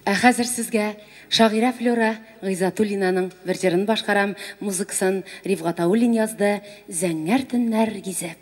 Хәзер сезгә шагыйрә Флора Гыйзатуллинаның бер җырын башкарам, музыкасын Рифгат Аулин язды, Зәңгәр төннәр гизеп.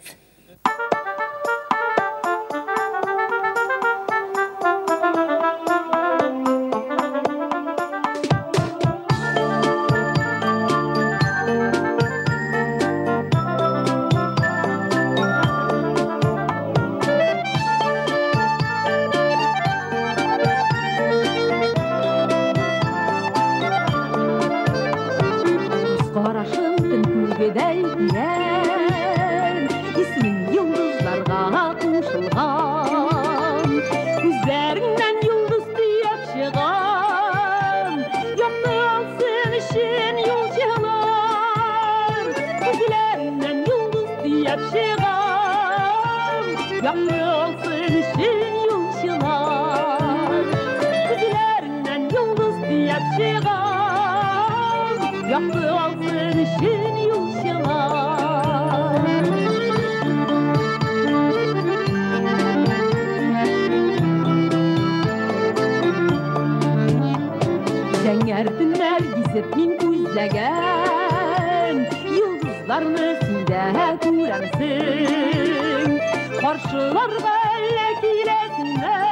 Зәңгәр төннәр гизеп мин күзләгән, йолдызларны синдә күрәмсең. Каршыларга әллә киләсеңмән,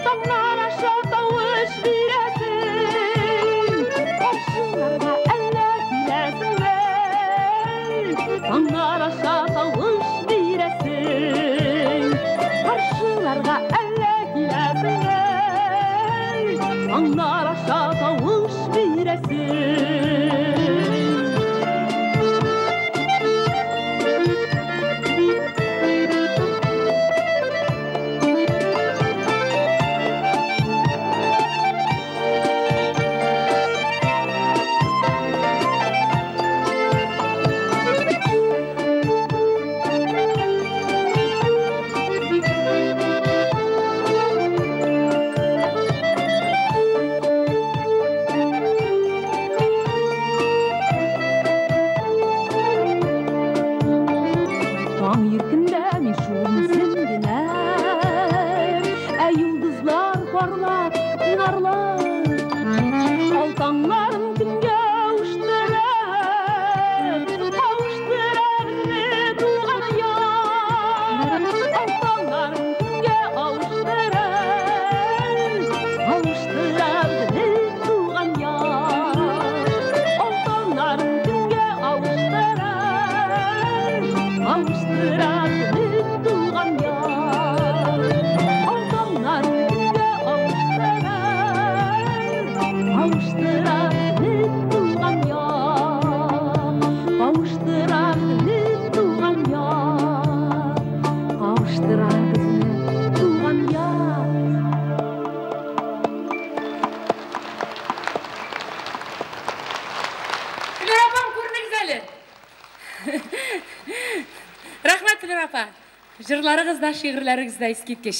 таңнар аша тавыш бирәсең. Каршыларга әллә киләсеңмән, таңнар аша тавыш бирәсең. Каршыларга әллә киләсеңмән, Аңнар аша тавыш бирәсең. Рәхмәт, Флора апа. Җырларыгыз да, шигырьләрегез дә искиткеч.